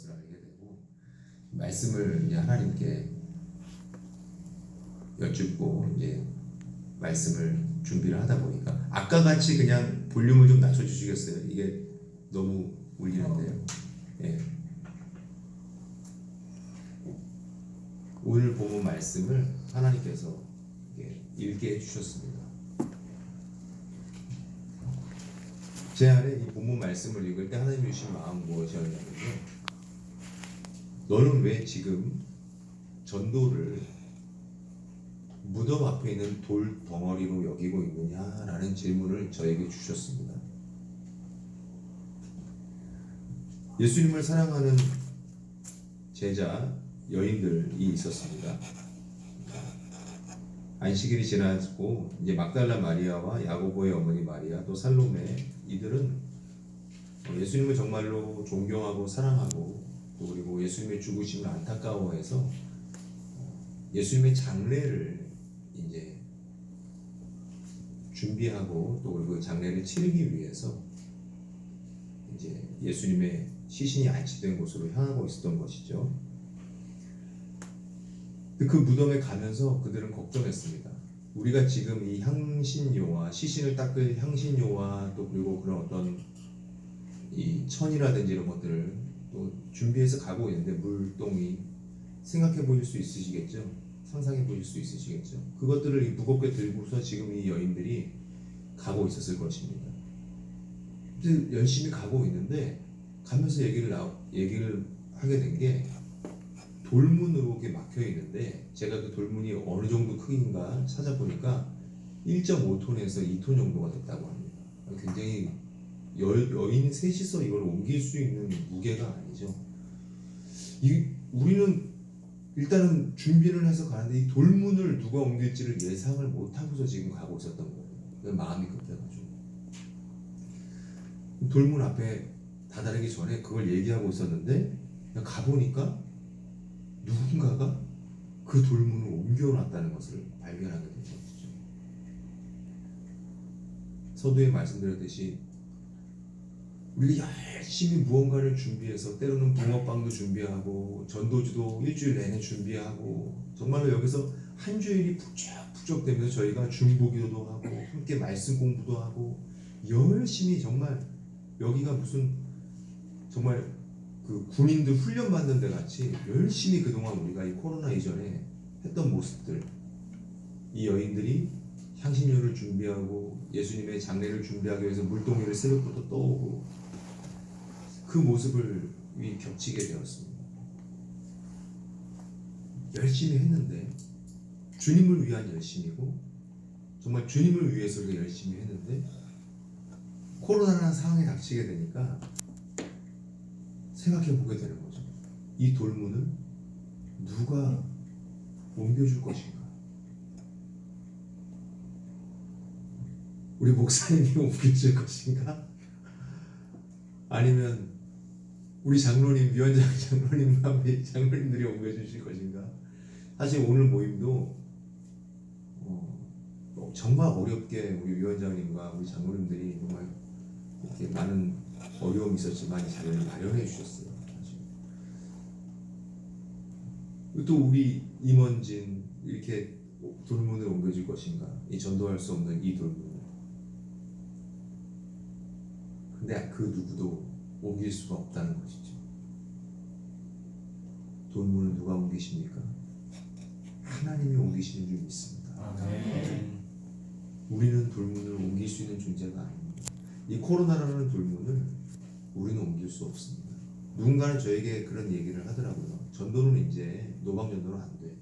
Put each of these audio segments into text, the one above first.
것을 알게 되고 말씀을 이제 하나님께 여쭙고 이제 말씀을 준비를 하다 보니까 아까 같이 그냥 볼륨을 좀 낮춰주시겠어요? 이게 너무 울리는데요. 예. 오늘 본문 말씀을 하나님께서 읽게 해주셨습니다. 제 안에 이 본문 말씀을 읽을 때 하나님이 주신 마음 무엇이었냐면요, 너는 왜 지금 전도를 무덤 앞에 있는 돌 덩어리로 여기고 있느냐라는 질문을 저에게 주셨습니다. 예수님을 사랑하는 제자 여인들이 있었습니다. 안식일이 지났고 이제 막달라 마리아와 야고보의 어머니 마리아 또 살로메, 이들은 예수님을 정말로 존경하고 사랑하고 또 그리고 예수님의 죽으심을 안타까워해서 예수님의 장례를 이제 준비하고 또 그리고 장례를 치르기 위해서 이제 예수님의 시신이 안치된 곳으로 향하고 있었던 것이죠. 그 무덤에 가면서 그들은 걱정했습니다. 우리가 지금 이 향신료와 시신을 닦을 향신료와 또 그리고 그런 어떤 이 천이라든지 이런 것들을 또 준비해서 가고 있는데 물동이 생각해 보실 수 있으시겠죠? 상상해 보실 수 있으시겠죠? 그것들을 무겁게 들고서 지금 이 여인들이 가고 있었을 것입니다. 열심히 가고 있는데 가면서 얘기를 하게 된 게 돌문으로 이렇게 막혀 있는데 제가 그 돌문이 어느 정도 크기인가 찾아보니까 1.5톤에서 2톤 정도가 됐다고 합니다. 굉장히 여인 셋이서 이걸 옮길 수 있는 무게가 아니죠. 우리는 일단은 준비를 해서 가는데 이 돌문을 누가 옮길지를 예상을 못하고서 지금 가고 있었던 거예요. 마음이 급해가지고 돌문 앞에 다다르기 전에 그걸 얘기하고 있었는데 가보니까 누군가가 그 돌문을 옮겨놨다는 것을 발견하게 된 것이죠. 서두에 말씀드렸듯이 우리가 열심히 무언가를 준비해서 때로는 붕어빵도 준비하고 전도주도 일주일 내내 준비하고 정말로 여기서 한 주일이 푹적푹적 되면서 저희가 중보기도도 하고 함께 말씀 공부도 하고 열심히 정말 여기가 무슨 정말 그 군인들 훈련 받는 데 같이 열심히 그동안 우리가 이 코로나 이전에 했던 모습들, 이 여인들이 향신료를 준비하고 예수님의 장례를 준비하기 위해서 물동이를 새벽부터 떠오고 그 모습을 겹치게 되었습니다. 열심히 했는데 주님을 위한 열심이고 정말 주님을 위해서 우리가 열심히 했는데 코로나라는 상황이 닥치게 되니까 생각해 보게 되는 거죠. 이 돌문을 누가 옮겨줄 것인가? 우리 목사님이 옮겨줄 것인가? 아니면 우리 장로님, 위원장 장로님과 우리 장로님들이 옮겨주실 것인가? 사실 오늘 모임도 정말 어렵게 우리 위원장님과 우리 장로님들이 정말 이렇게 많은 어려움이 있었지만 이 자리를 마련해 주셨어요. 또 우리 임원진 이렇게 돌문을 옮겨줄 것인가? 이 전도할 수 없는 이 돌문을. 근데 그 누구도 옮길 수가 없다는 것이죠. 돌문을 누가 옮기십니까? 하나님이 옮기시는 줄 믿습니다. 우리는 돌문을 옮길 수 있는 존재가 아닙니다. 이 코로나라는 돌문을 우리는 옮길 수 없습니다. 누군가는 저에게 그런 얘기를 하더라고요. 전도는 이제 노방전도는 안 돼.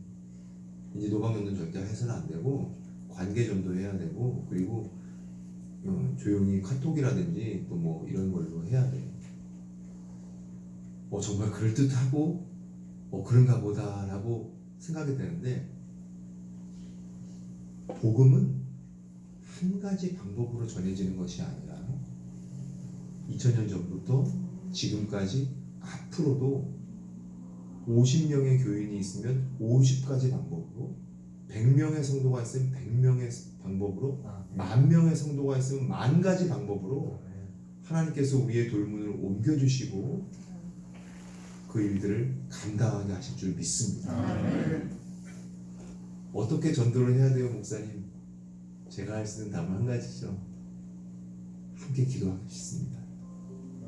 이제 노방전도는 절대 해서는 안 되고 관계 전도해야 되고 그리고 조용히 카톡이라든지 또 뭐 이런 걸로 해야 돼. 정말 그럴듯하고 그런가 보다라고 생각이 되는데 복음은 한 가지 방법으로 전해지는 것이 아니라 2000년 전부터 지금까지 앞으로도 50명의 교인이 있으면 50가지 방법으로 100명의 성도가 있으면 100명의 방법으로 10,000명의 성도가 있으면 10,000가지 방법으로 하나님께서 우리의 돌문을 옮겨주시고 그 일들을 감당하게 하실 줄 믿습니다. 어떻게 전도를 해야 돼요, 목사님? 제가 할 수 있는 답은 한 가지죠. 함께 기도하겠습니다.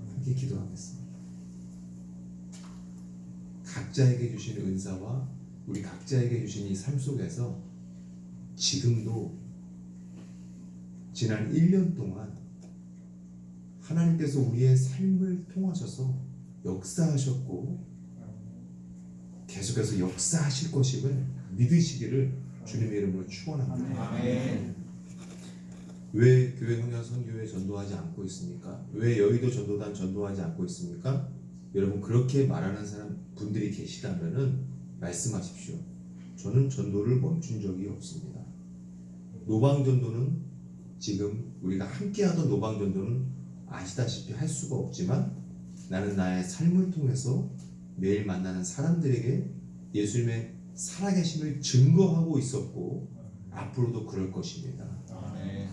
함께 기도하겠습니다. 각자에게 주신 은사와 우리 각자에게 주신 이 삶 속에서 지금도 지난 1년 동안 하나님께서 우리의 삶을 통하셔서 역사하셨고 계속해서 역사하실 것임을 믿으시기를 주님의 이름으로 축원합니다. 왜 교회 성령 선교회 전도하지 않고 있습니까? 왜 여의도 전도단 전도하지 않고 있습니까? 여러분 그렇게 말하는 사람 분들이 계시다면은 말씀하십시오. 저는 전도를 멈춘 적이 없습니다. 노방 전도는 지금 우리가 함께하던 노방 전도는 아시다시피 할 수가 없지만 나는 나의 삶을 통해서 매일 만나는 사람들에게 예수님의 살아계심을 증거하고 있었고 앞으로도 그럴 것입니다.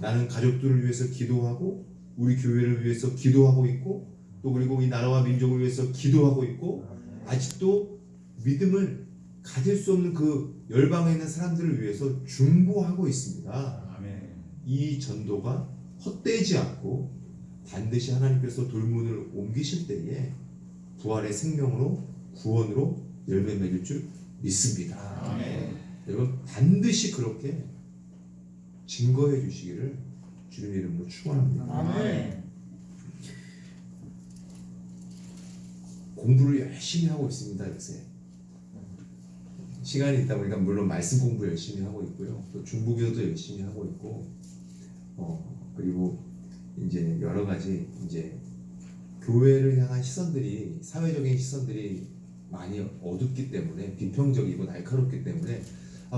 나는 가족들을 위해서 기도하고 우리 교회를 위해서 기도하고 있고 또 그리고 이 나라와 민족을 위해서 기도하고 있고 아직도 믿음을 가질 수 없는 그 열방에 있는 사람들을 위해서 중보하고 있습니다. 이 전도가 헛되지 않고 반드시 하나님께서 돌문을 옮기실 때에 부활의 생명으로 구원으로 열매 맺을 줄 믿습니다. 여러분 반드시 그렇게 증거해 주시기를 주님의 이름으로 축원합니다. 공부를 열심히 하고 있습니다. 요새 시간이 있다 보니까 물론 말씀 공부 열심히 하고 있고요. 또 중보기도도 열심히 하고 있고 그리고 이제 여러 가지 이제 교회를 향한 시선들이 사회적인 시선들이 많이 어둡기 때문에 비평적이고 날카롭기 때문에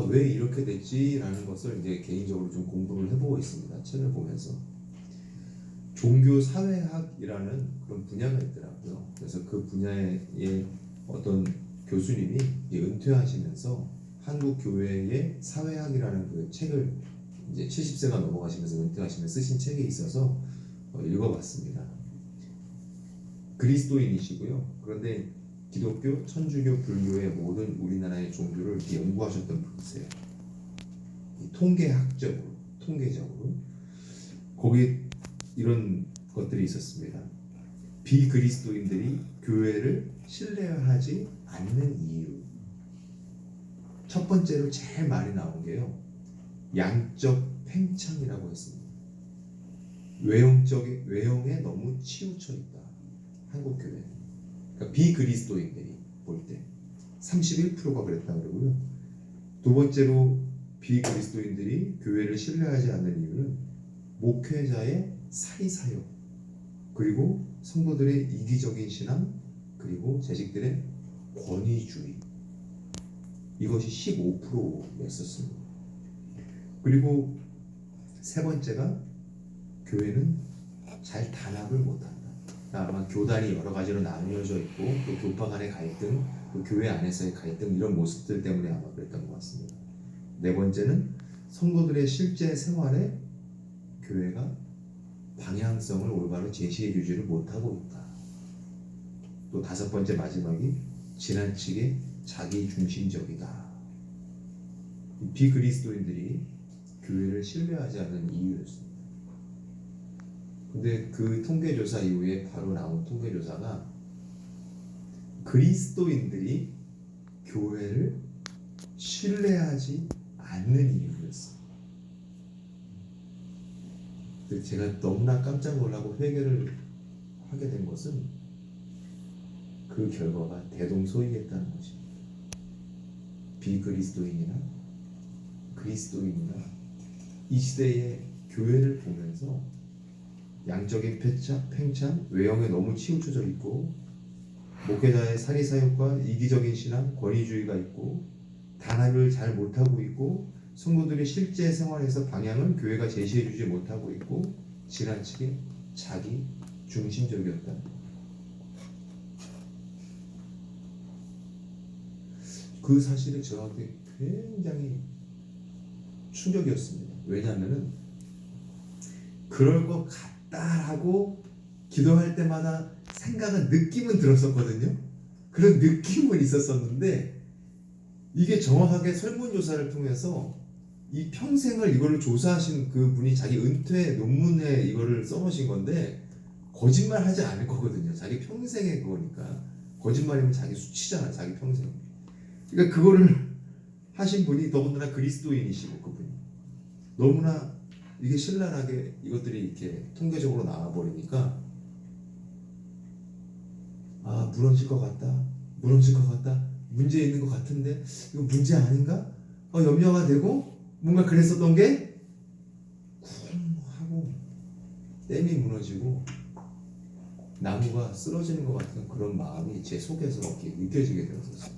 왜 이렇게 됐지라는 것을 이제 개인적으로 좀 공부를 해보고 있습니다. 책을 보면서 종교 사회학이라는 그런 분야가 있더라고요. 그래서 그 분야의 어떤 교수님이 은퇴하시면서 한국 교회의 사회학이라는 그 책을 이제 70세가 넘어가시면서 은퇴하시면서 쓰신 책이 있어서 읽어봤습니다. 그리스도인이시고요. 그런데 기독교, 천주교, 불교의 모든 우리나라의 종교를 연구하셨던 분이세요. 통계적으로 거기 이런 것들이 있었습니다. 비그리스도인들이 교회를 신뢰하지 않는 이유. 첫 번째로 제일 많이 나온 게요. 양적 팽창이라고 했습니다. 외형에 너무 치우쳐 있다. 한국 교회는. 그러니까 비그리스도인들이 볼 때 31%가 그랬다 그러고요. 두 번째로 비그리스도인들이 교회를 신뢰하지 않는 이유는 목회자의 사리사욕 그리고 성도들의 이기적인 신앙 그리고 재직들의 권위주의 이것이 15%였었습니다. 그리고 세 번째가 교회는 잘 단합을 못한다. 아마 교단이 여러 가지로 나뉘어져 있고 또 교파 간의 갈등, 또 교회 안에서의 갈등 이런 모습들 때문에 아마 그랬던 것 같습니다. 네 번째는 성도들의 실제 생활에 교회가 방향성을 올바로 제시해 주지를 못하고 있다. 또 다섯 번째 마지막이 지나치게 자기 중심적이다. 비그리스도인들이 교회를 신뢰하지 않는 이유였습니다. 근데 그 통계조사 이후에 바로 나온 통계조사가 그리스도인들이 교회를 신뢰하지 않는 이유였어요. 제가 너무나 깜짝 놀라고 회개를 하게 된 것은 그 결과가 대동소이했다는 것입니다. 비그리스도인이나 그리스도인이나 이 시대의 교회를 보면서 양적인 팽창, 외형에 너무 치우쳐져 있고 목회자의 사리사욕과 이기적인 신앙, 권위주의가 있고 단합을 잘 못하고 있고 성도들이 실제 생활에서 방향을 교회가 제시해주지 못하고 있고 지나치게 자기 중심적이었다. 그 사실이 저한테 굉장히 충격이었습니다. 왜냐하면은 그럴 것 같다라고 기도할 때마다 생각은 느낌은 들었었거든요. 그런 느낌은 있었었는데 이게 정확하게 설문조사를 통해서 이 평생을 이거를 조사하신 그 분이 자기 은퇴 논문에 이거를 써놓으신 건데 거짓말 하지 않을 거거든요. 자기 평생의 그거니까. 거짓말이면 자기 수치잖아, 자기 평생. 그러니까 그거를 하신 분이 더군다나 그리스도인이시고 그분이 너무나 이게 신랄하게 이것들이 이렇게 통계적으로 나와버리니까 아, 무너질 것 같다, 무너질 것 같다, 문제 있는 것 같은데 이거 문제 아닌가? 염려가 되고 뭔가 그랬었던 게 쿵 하고 댐이 무너지고 나무가 쓰러지는 것 같은 그런 마음이 제 속에서 이렇게 느껴지게 되었었어요.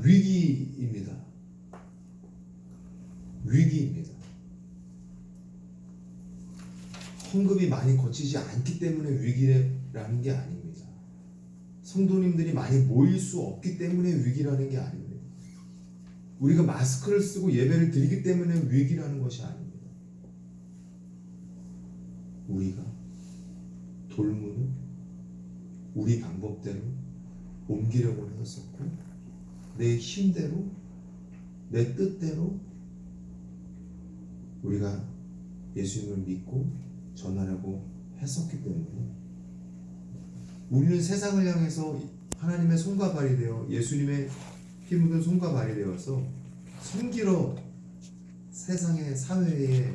위기입니다. 위기입니다. 헌금이 많이 거치지 않기 때문에 위기라는 게 아닙니다. 성도님들이 많이 모일 수 없기 때문에 위기라는 게 아닙니다. 우리가 마스크를 쓰고 예배를 드리기 때문에 위기라는 것이 아닙니다. 우리가 돌문을 우리 방법대로 옮기려고 했었고 내 힘대로 내 뜻대로 우리가 예수님을 믿고 전하려고 했었기 때문에 우리는 세상을 향해서 하나님의 손과 발이 되어 예수님의 피 묻은 손과 발이 되어서 섬기러 세상의 사회에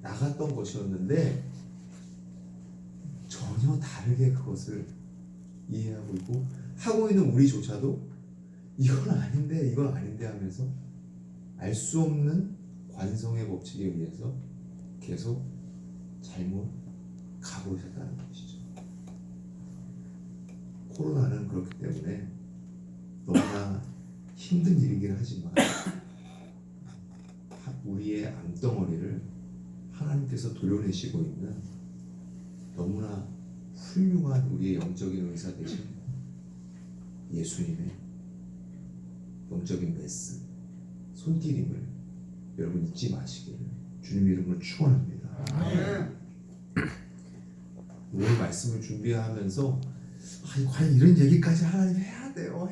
나갔던 것이었는데 전혀 다르게 그것을 이해하고 있고 하고 있는 우리조차도 이건 아닌데 이건 아닌데 하면서 알 수 없는 관성의 법칙에 의해서 계속 잘못 가고 있었다는 것이죠. 코로나는 그렇기 때문에 너무나 힘든 일이긴 하지만 우리의 암덩어리를 하나님께서 도려내시고 있는 너무나 훌륭한 우리의 영적인 의사 되신 예수님의 영적인 메스 손길임을 여러분 잊지 마시기를 주님 이름으로 축원합니다. 오늘 말씀을 준비하면서 과연 이런 얘기까지 하나님 해야 돼요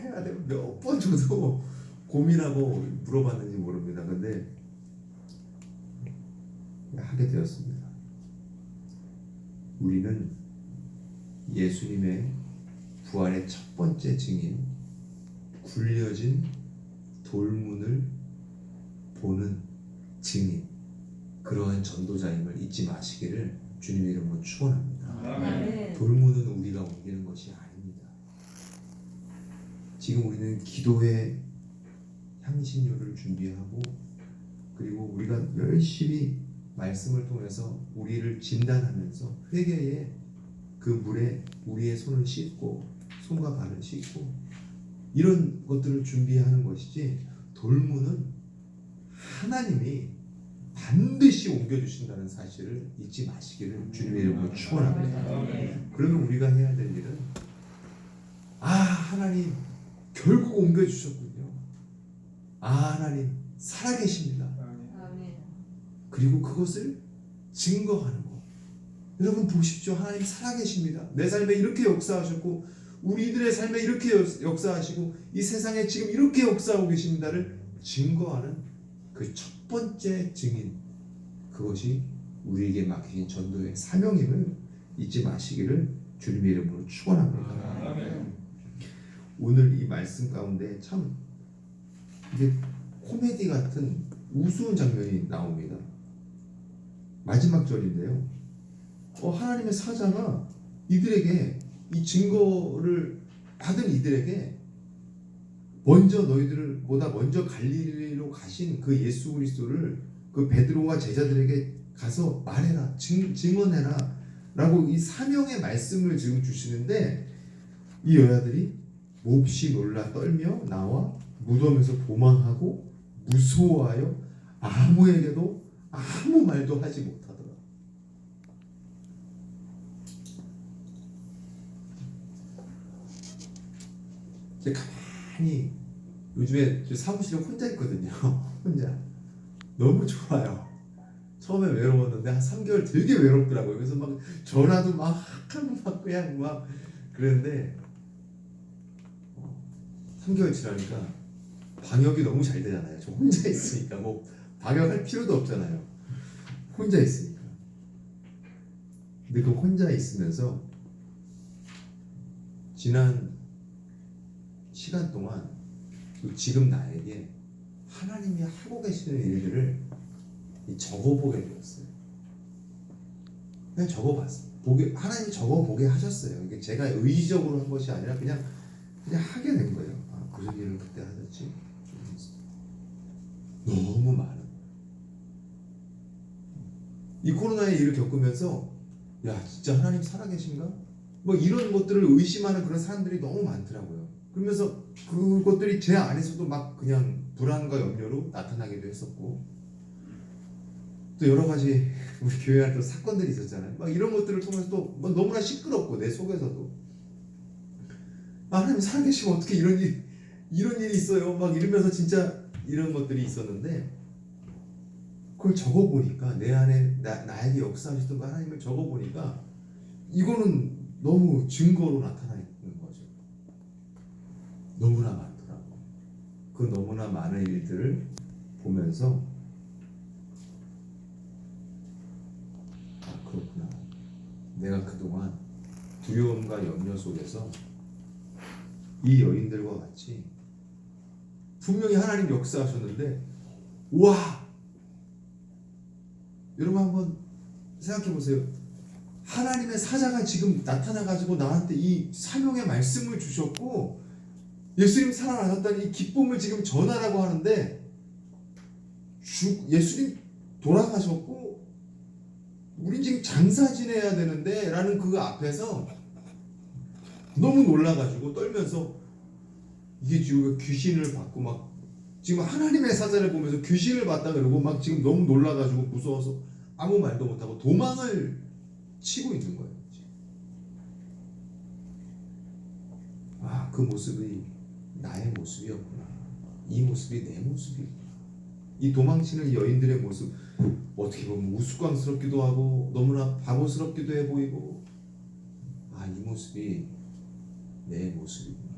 몇 번 저도 고민하고 물어봤는지 모릅니다. 근데 하게 되었습니다. 우리는 예수님의 부활의 첫 번째 증인 굴려진 돌문을 보는 증인 그러한 전도자임을 잊지 마시기를 주님의 이름으로 축원합니다. 돌문은 우리가 옮기는 것이 아닙니다. 지금 우리는 기도의 향신료를 준비하고 그리고 우리가 열심히 말씀을 통해서 우리를 진단하면서 회개의 그 물에 우리의 손을 씻고 손과 발을 씻고 이런 것들을 준비하는 것이지 돌문은 하나님이 반드시 옮겨주신다는 사실을 잊지 마시기를 주님의 이름으로 축원합니다. 그러면 우리가 해야 될 일은 하나님 결국 옮겨주셨군요. 하나님 살아계십니다. 그리고 그것을 증거하는 것. 여러분 보십시오. 하나님 살아계십니다. 내 삶에 이렇게 역사하셨고 우리들의 삶에 이렇게 역사하시고 이 세상에 지금 이렇게 역사하고 계십니다를 증거하는 그 첫 번째 증인 그것이 우리에게 맡기신 전도의 사명임을 잊지 마시기를 주님의 이름으로 축원합니다. 오늘 이 말씀 가운데 참 이게 코미디 같은 우스운 장면이 나옵니다. 마지막 절인데요. 하나님의 사자가 이들에게 이 증거를 받은 이들에게 먼저 너희들을 보다 먼저 갈릴리로 가신 그 예수 그리스도를 그 베드로와 제자들에게 가서 말해라 증언해라 라고 이 사명의 말씀을 지금 주시는데 이 여자들이 몹시 놀라 떨며 나와 무덤에서 도망하고 무서워하여 아무에게도 아무 말도 하지 못하더라. 가만히 요즘에 사무실에 혼자 있거든요. 혼자 너무 좋아요. 처음에 외로웠는데 한 3개월 되게 외롭더라고요. 그래서 막 전화도 막 하고 막 그냥 막 그랬는데 3개월 지나니까 방역이 너무 잘 되잖아요. 저 혼자 있으니까 뭐 방역할 필요도 없잖아요. 혼자 있으니까. 근데 그 혼자 있으면서 지난 시간 동안 지금 나에게 하나님이 하고 계시는 일들을 적어보게 되었어요. 그냥 적어봤어요. 하나님이 적어보게 하셨어요. 이게 제가 의지적으로 한 것이 아니라 그냥 하게 된 거예요. 아, 무슨 일을 그때 하셨지? 너무 많은. 이 코로나의 일을 겪으면서 야 진짜 하나님 살아계신가? 뭐 이런 것들을 의심하는 그런 사람들이 너무 많더라고요. 그러면서 그것들이 제 안에서도 막 그냥 불안과 염려로 나타나기도 했었고 또 여러 가지 우리 교회 안에 또 사건들이 있었잖아요. 막 이런 것들을 통해서 또 너무나 시끄럽고 내 속에서도 아 하나님 살아계시면 어떻게 이런 일이 있어요? 막 이러면서 진짜 이런 것들이 있었는데 그걸 적어보니까 내 안에 나에게 역사하시던 그 하나님을 적어보니까 이거는 너무 증거로 나타나 있는 거죠. 너무나 많더라고. 그 너무나 많은 일들을 보면서 아 그렇구나. 내가 그동안 두려움과 염려 속에서 이 여인들과 같이 분명히 하나님 역사하셨는데 와 여러분 한번 생각해 보세요. 하나님의 사자가 지금 나타나가지고 나한테 이 사명의 말씀을 주셨고 예수님 살아나셨다는 이 기쁨을 지금 전하라고 하는데 예수님 돌아가셨고 우린 지금 장사 지내야 되는데 라는 그 앞에서 너무 놀라가지고 떨면서 이게 지금 귀신을 받고 막 지금 하나님의 사자를 보면서 귀신을 봤다 그러고 막 지금 너무 놀라가지고 무서워서 아무 말도 못하고 도망을 치고 있는 거예요. 아, 그 모습이 나의 모습이었구나. 이 모습이 내 모습이구나. 이 도망치는 여인들의 모습 어떻게 보면 우스꽝스럽기도 하고 너무나 바보스럽기도 해 보이고 아, 이 모습이 내 모습이구나.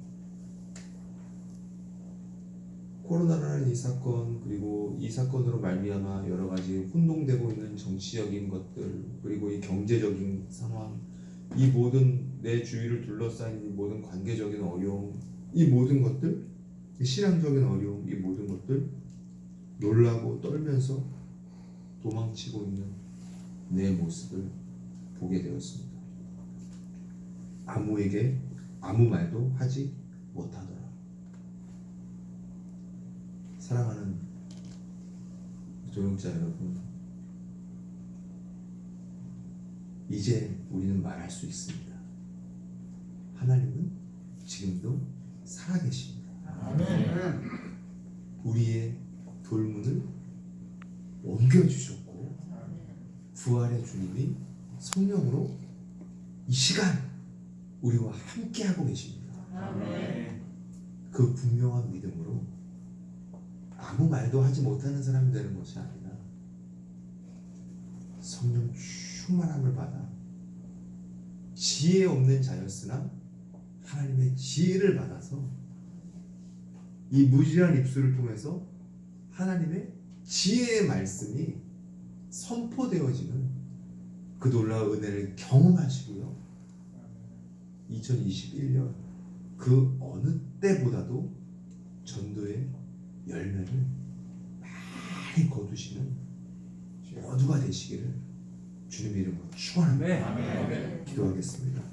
코로나라는 이 사건 그리고 이 사건으로 말미암아 여러 가지 혼동되고 있는 정치적인 것들 그리고 이 경제적인 상황 이 모든 내 주위를 둘러싸인 이 모든 관계적인 어려움 이 모든 것들 신앙적인 어려움 이 모든 것들 놀라고 떨면서 도망치고 있는 내 모습을 보게 되었습니다. 아무에게 아무 말도 하지 못하더라. 사랑하는 조용자 여러분, 이제 우리는 말할 수 있습니다. 하나님은 지금도 살아계십니다. 아멘. 우리의 돌문을 옮겨주셨고 부활의 주님이 성령으로 이 시간 우리와 함께하고 계십니다. 아멘. 그 분명한 믿음으로 아무 말도 하지 못하는 사람이 되는 것이 아니라 성령 충만함을 받아 지혜 없는 자였으나 하나님의 지혜를 받아서 이 무지한 입술을 통해서 하나님의 지혜의 말씀이 선포되어지는 그 놀라운 은혜를 경험하시고요. 2021년 그 어느 때보다도 전도의 열매를 많이 거두시는 모두가 되시기를 주님의 이름으로 축원합니다. 기도하겠습니다.